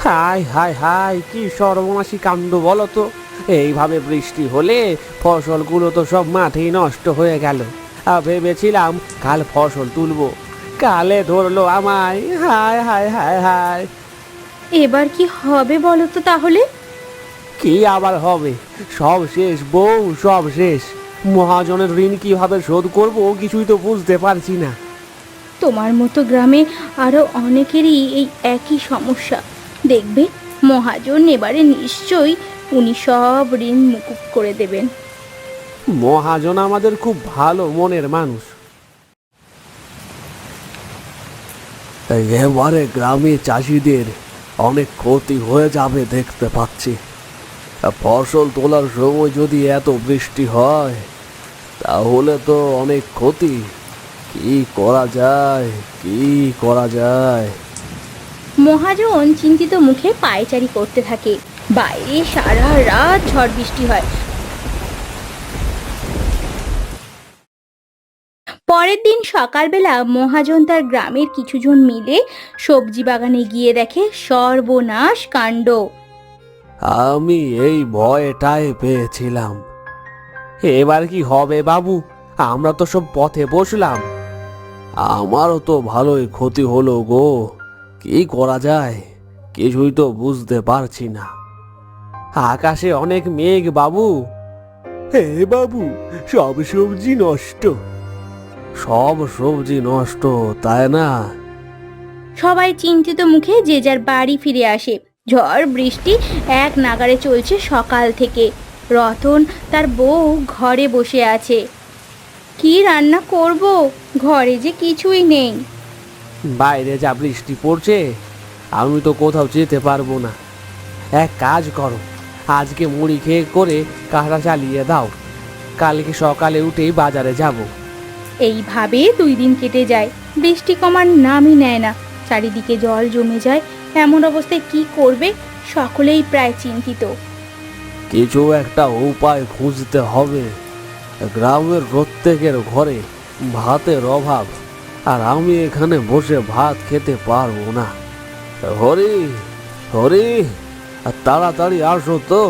হায় হায় হায়, কি সর্বনাশী কাণ্ড বলো তো। এইভাবে বৃষ্টি হলে ফসলগুলো তো সব মাঠেই নষ্ট হয়ে গেল। ভেবেছিলাম কাল ফসল তুলবো, কালে ধরলো আমায়। হায় হায় হায় হায়। এবার কি হবে বলো তো তাহলে? কি আবার হবে? সব শেষ বউ, সব শেষ। মহাজনের ঋণ কিভাবে শোধ করবো কিছুই তো বুঝতে পারছি না। তোমার মতো গ্রামে আরো অনেকেরই এই একই সমস্যা। দেখবে মহাজন এবারে নিশ্চয়ই উনি সব ঋণ মুকুব করে দেবেন। মহাজন আমাদের খুব ভালো মনের মানুষ। এবারে গ্রামে চাষিদের অনেক ক্ষতি হয়ে যাবে দেখতে পাচ্ছি। ফসল তোলার সময় যদি এত বৃষ্টি হয় তাহলে তো অনেক ক্ষতি। কি করা যায়, কি করা যায়? মহাজন চিন্তিত মুখে পায়চারি করতে থাকে। বাইরে সারা রাত ঝড় বৃষ্টি হয়। পরের দিন সকালবেলা মহাজন তার গ্রামের কিছুজন মিলে সবজি বাগানে গিয়ে দেখে সর্বনাশ কাণ্ড। আমি এই ভয়টাই পেয়েছিলাম। এবার কি হবে বাবু? আমরা তো সব পথে বসলাম। আমারও তো ভালোই ক্ষতি হলো গো। কি করা যায় কিছুই তো বুঝতে পারছি না। আকাশে অনেক মেঘ বাবু। হে বাবু, সব সবজি নষ্ট। সব সবজি নষ্ট, তাই না? সবাই চিন্তিত মুখে যে যার বাড়ি ফিরে আসে। ঝড় বৃষ্টি এক নাগাড়ে চলছে সকাল থেকে। রতন তার বউ ঘরে বসে আছে। কি রান্না করব, ঘরে যে কিছুই নেই। বাইরে যা বৃষ্টি পড়ছে, আমি তো কোথাও যেতে পারবো না। এক কাজ করো, আজকে মুড়ি খেয়ে করে কাজটা চালিয়ে দাও। কালকে সকালে উঠেই বাজারে যাব। এইভাবে 2 দিন কেটে যায়। বৃষ্টি কমার নামই নেয় না। চারিদিকে জল জমে যায়। এমন অবস্থায় কি করবে সকলেই প্রায় চিন্তিত। কিছু একটা উপায় খুঁজতে হবে। গ্রামের প্রত্যেকের ঘরে ভাতের অভাব, আর আমি এখানে বসে ভাত খেতে পারবো না। হরি, হরি, তাড়াতাড়ি আসো তো।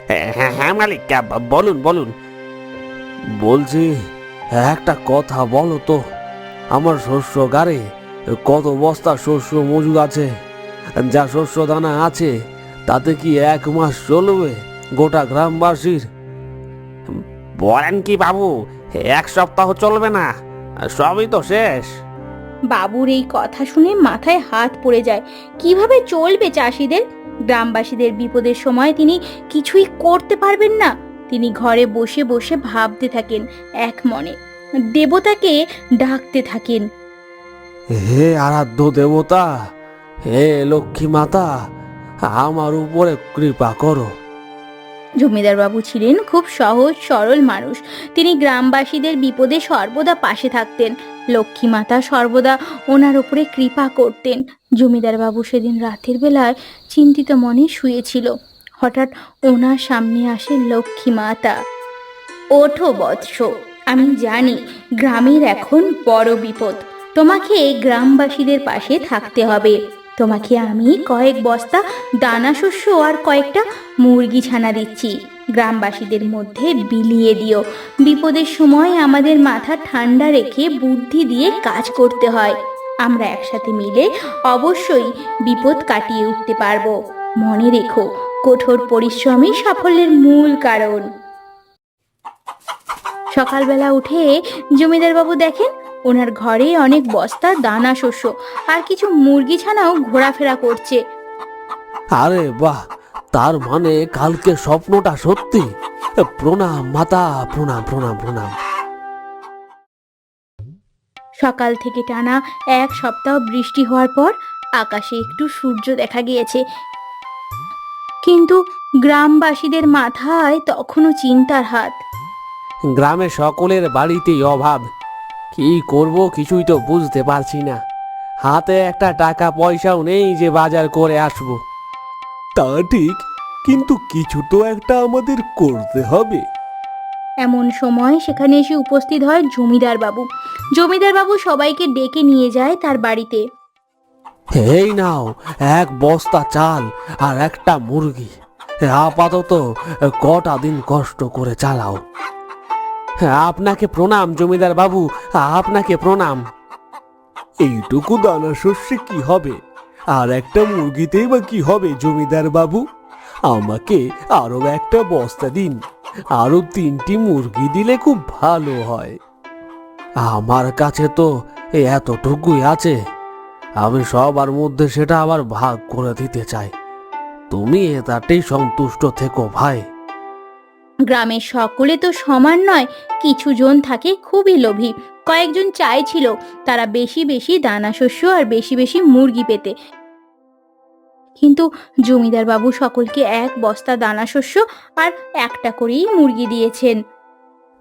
হ্যাঁ হ্যাঁ মালিক, বলুন বলুন। বলছি, একটা কথা বলো তো। আমার শস্য গাড়ে কত বস্তা শস্য মজুদ আছে? যা শস্য দানা আছে তাতে কি 1 মাস চলবে গোটা গ্রামবাসীর? বলেন কি বাবু, 1 সপ্তাহ চলবে না, সবই তো শেষ। বাবুর এই কথা শুনে মাথায় হাত পড়ে যায়। কিভাবে চলবে চাষিদের? গ্রামবাসীদের বিপদের সময় তিনি কিছুই করতে পারবেন না। তিনি ঘরে বসে বসে ভাবতে থাকেন এক মনে, দেবতাকে ডাকতে থাকেন। হে আরাধ্য দেবতা, হে লক্ষ্মী মাতা, আমার উপরে কৃপা করো। জমিদার বাবু ছিলেন খুব সহজ সরল মানুষ। তিনি গ্রামবাসীদের বিপদে সর্বদা পাশে থাকতেন। লক্ষ্মী মাতা সর্বদা ওনার উপরে কৃপা করতেন। জমিদার বাবু সেদিন রাতের বেলায় চিন্তিত মনে শুয়েছিল। হঠাৎ ওনার সামনে আসে লক্ষ্মী মাতা। ওঠো বৎস, আমি জানি গ্রামের এখন বড় বিপদ। তোমাকে গ্রামবাসীদের পাশে থাকতে হবে। তোমাকে আমি কয়েক বস্তা দানা শস্য আর কয়েকটা মুরগি ছানা দিচ্ছি। গ্রামবাসীদের মধ্যে বিলিয়ে দিও। বিপদের সময় আমাদের মাথা ঠান্ডা রেখে বুদ্ধি দিয়ে কাজ করতে হয়। আমরা একসাথে মিলে অবশ্যই বিপদ কাটিয়ে উঠতে পারবো। মনে রেখো, কঠোর পরিশ্রমই সাফল্যের মূল কারণ। সকালবেলা উঠে জমিদার বাবু দেখেন ওনার ঘরে অনেক বস্তা দানা শস্য আর কিছু মুরগি ছানাও ঘোরাফেরা করছে। আরে বাহ, তার মানে কালকে স্বপ্নটা সত্যি। প্রণাম মাতা, প্রণাম প্রণাম প্রণাম। সকাল থেকে টানা 1 সপ্তাহ বৃষ্টি হওয়ার পর আকাশে একটু সূর্য দেখা গিয়েছে। কিন্তু গ্রামবাসীদের মাথায় তখনও চিন্তার হাত। গ্রামে সকলের বাড়িতেই অভাব। কি করব কিছুই তো বুঝতে পারছি না। হাতে একটা টাকা পয়সাও নেই যে বাজার করে আসবো। তা ঠিক, কিন্তু কিছু তো একটা আমাদের করতে হবে। এমন সময় সেখানে এসে উপস্থিত হয় জমিদার বাবু। জমিদার বাবু সবাইকে ডেকে নিয়ে যায় তার বাড়িতে। এই নাও এক বস্তা চাল আর একটা মুরগি, আপাতত কটা দিন কষ্ট করে চালাও। আপনাকে প্রণাম জমিদার বাবু, আপনাকে প্রণাম। এইটুকু দানা শস্যে কি হবে, আর একটা মুরগিতেই বা কি হবে জমিদার বাবু? আমাকে আরো একটা বস্তা দিন, আরো 3টি মুরগি দিলে খুব ভালো হয়। আমার কাছে তো এতটুকুই আছে, আমি সবার মধ্যে সেটা আবার ভাগ করে দিতে চাই। তুমি এটাতেই সন্তুষ্ট থেকো ভাই। গ্রামের সকলে তো সমান নয়, কিছু জন থাকে খুবই লোভী। কয়েকজন চাইছিল তারা বেশি বেশি দানা শস্য আর বেশি বেশি মুরগি পেতে, কিন্তু জমিদার বাবু সকলকে এক বস্তা দানা শস্য আর একটা করেই মুরগি দিয়েছেন।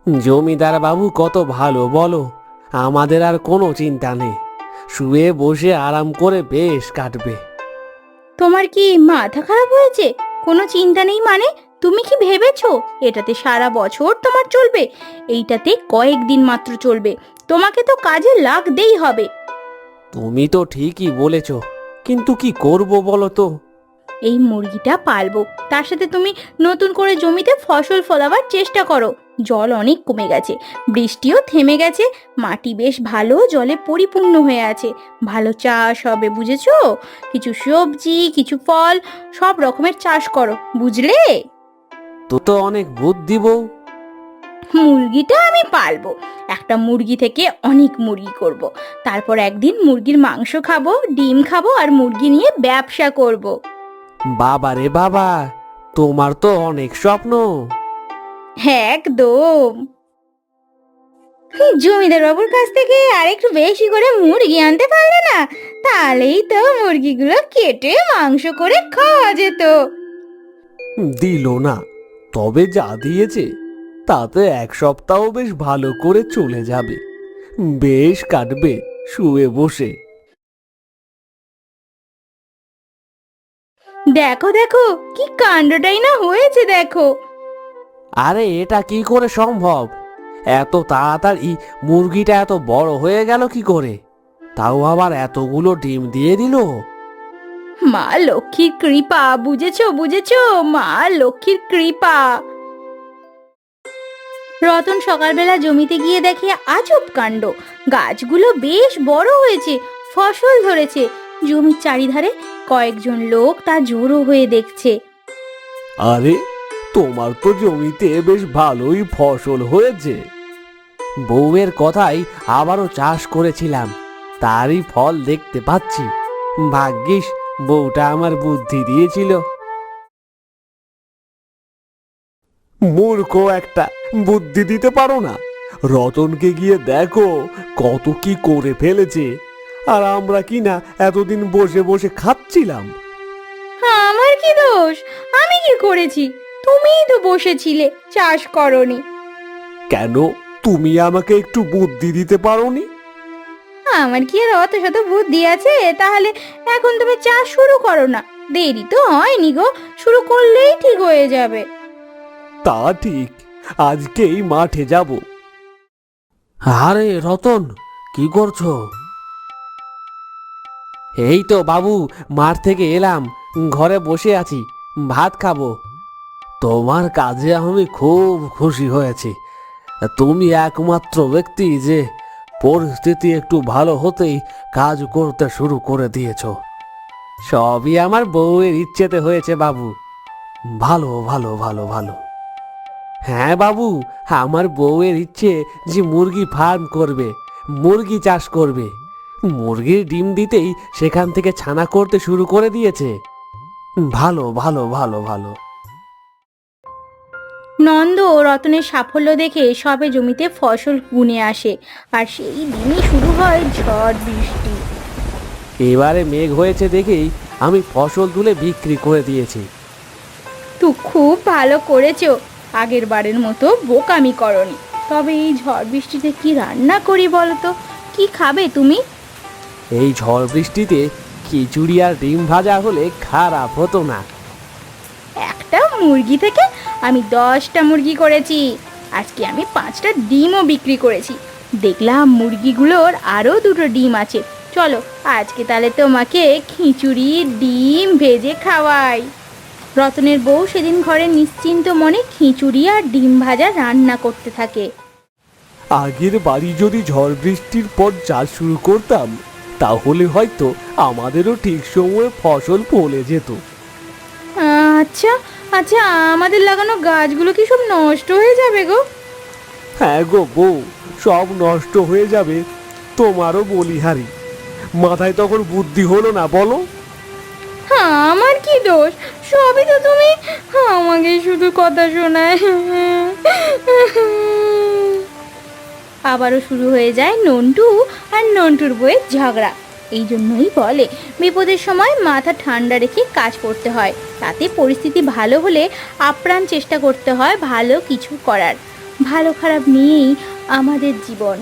জমিদার বাবু কত ভালো বলো, আমাদের আর কোনো চিন্তা নেই, শুয়ে বসে আরাম করে বেশ কাটবে। তোমার কি মাথা খারাপ হয়েছে? কোনো চিন্তা নেই মানে? তুমি কি ভেবেছো এটাতে সারা বছর তোমার চলবে? এইটাতে কয়েকদিন মাত্র চলবে, তোমাকে তো কাজে লাগতেই হবে। তুমি তো ঠিকই বলেছ, কিন্তু কি করব বলো তো? এই মুরগিটা পালবো, তার সাথে তুমি নতুন করে জমিতে ফসল ফলাবার চেষ্টা করো। জল অনেক কমে গেছে, বৃষ্টিও থেমে গেছে, মাটি বেশ ভালো জলে পরিপূর্ণ হয়ে আছে, ভালো চাষ হবে, বুঝেছো? কিছু সবজি, কিছু ফল, সব রকমের চাষ করো, বুঝলে? তো তো অনেক বুদ্ধি বউ। মুরগিটা আমি পালবো, একটা মুরগি থেকে অনেক মুরগি করব। তারপর একদিন মুরগির মাংস খাবো, ডিম খাবো আর মুরগি নিয়ে ব্যবসা করব। বাবা রে বাবা, তোমার তো অনেক স্বপ্ন। একদম। জমিদার বাবুর কাছ থেকে আরেকটু বেশি করে মুরগি আনতে পারলে না, তাহলেই তো মুরগিগুলো কেটে মাংস করে খাওয়া যেত। দিল না, তবে যা দিয়েছে তাতে 1 সপ্তাহ বেশ ভালো করে চলে যাবে, বেশ কাটবে শুয়ে বসে। দেখো দেখো কি কাণ্ডটাই না হয়েছে, দেখো। আরে এটা কি করে সম্ভব? এত তাড়াতাড়ি মুরগিটা এত বড় হয়ে গেল কি করে? তাও আবার এতগুলো ডিম দিয়ে দিল। মা লক্ষ্মীর কৃপা, বুঝেছো বুঝেছো, মা লক্ষ্মীর কৃপা। রতন সকালবেলা জমিতে গিয়ে দেখে আজব কাণ্ড, গাছগুলো বেশ বড় হয়েছে, ফসল ধরেছে। জমির চারিধারে কয়েকজন লোক তা জড়ো হয়ে দেখছে। আরে তোমার তো জমিতে বেশ ভালোই ফসল হয়েছে। বউয়ের কথাই আবারও চাষ করেছিলাম, তারই ফল দেখতে পাচ্ছি। ভাগ্যিস বউটা আমার বুদ্ধি দিয়েছিল। মূর্খ একটা, বুদ্ধি দিতে পারো না? রতনকে গিয়ে দেখো কত কি করে ফেলেছে, আর আমরা কি না এতদিন বসে বসে খাচ্ছিলাম। আমার কি দোষ? আমি কি করেছি? তুমিই তো বসেছিলে, চাষ করনি। কেন তুমি আমাকে একটু বুদ্ধি দিতে পারোনি? আমার কি আর অত শত বুদ্ধি আছে? তাহলে এখন তুমি চাষ শুরু করো না, দেরি তো হয়নি গো, শুরু করলেই ঠিক হয়ে যাবে। তা ঠিক, আজকেই মাঠে যাব। আরে রতন, কি করছো? এই তো বাবু, মাঠ থেকে এলাম, ঘরে বসে আছি, ভাত খাবো। তোমার কাজে আমি খুব খুশি হয়েছি। তুমি একমাত্র ব্যক্তি যে পরিস্থিতি একটু ভালো হতেই কাজ করতে শুরু করে দিয়েছ। সবই আমার বউয়ের ইচ্ছেতে হয়েছে বাবু। ভালো ভালো ভালো ভালো। হ্যাঁ বাবু, আমার বউয়ের ইচ্ছে যে মুরগি ফার্ম করবে, মুরগি চাষ করবে। মুরগির ডিম দিতেই সেখান থেকে ছানা করতে শুরু করে দিয়েছে। ভালো ভালো ভালো ভালো। নন্দ ও রতনের সাফল্য দেখে সবে জমিতে ফসল গুনে আসে, আর সেই দিনই শুরু হয় ঝড় বৃষ্টি। এবারে মেঘ হয়েছে দেখেই আমি ফসল তুলে বিক্রি করে দিয়েছি। তুই খুব ভালো করেছো, আগের বারের মতো বোকামি করনি। তবে এই ঝড় বৃষ্টিতে কি রান্না করি বলো তো? কি খাবে তুমি? এই ঝড় বৃষ্টিতে খিচুড়ি আর ডিম ভাজা হলে খারাপ হতো না। একটা মুরগি থেকে আমি 10টা মুরগি করেছি, আজকে আমি 5টা ডিমও বিক্রি করেছি। দেখলাম মুরগিগুলোর আরও 2টো ডিম আছে, চলো আজকে তাহলে তোমাকে খিচুড়ি ডিম ভেজে খাওয়াই। রতনের বউ সেদিন ঘরে নিশ্চিন্ত মনে খিচুড়ি আর ডিম ভাজা রান্না করতে থাকে। আগের বাড়ি যদি ঝড় বৃষ্টির পর চাষ শুরু করতাম তাহলে হয়তো আমাদেরও ঠিক সময়ে ফসল ফলে যেত। আচ্ছা আচ্ছা, আমাদের লাগানো গাছগুলো কি সব নষ্ট হয়ে যাবে গো? হ্যাঁ গো বউ, সব নষ্ট হয়ে যাবে। তোমারও বলিহারি, মাথায় তখন বুদ্ধি হলো না বলো? হ্যাঁ, আমার কি দোষ? সবই তো তুমি আমাকে শুধু কথা শোনায়। আবারও শুরু হয়ে যায় নন্টু আর নন্টুর বউয়ের ঝগড়া। এই জন্যই বলে বিপদের সময় মাথা ঠান্ডা রেখে কাজ করতে হয়, তাতে পরিস্থিতি ভালো হলে আপ্রাণ চেষ্টা করতে হয় ভালো কিছু করার। ভালো খারাপ নিয়েই আমাদের জীবন।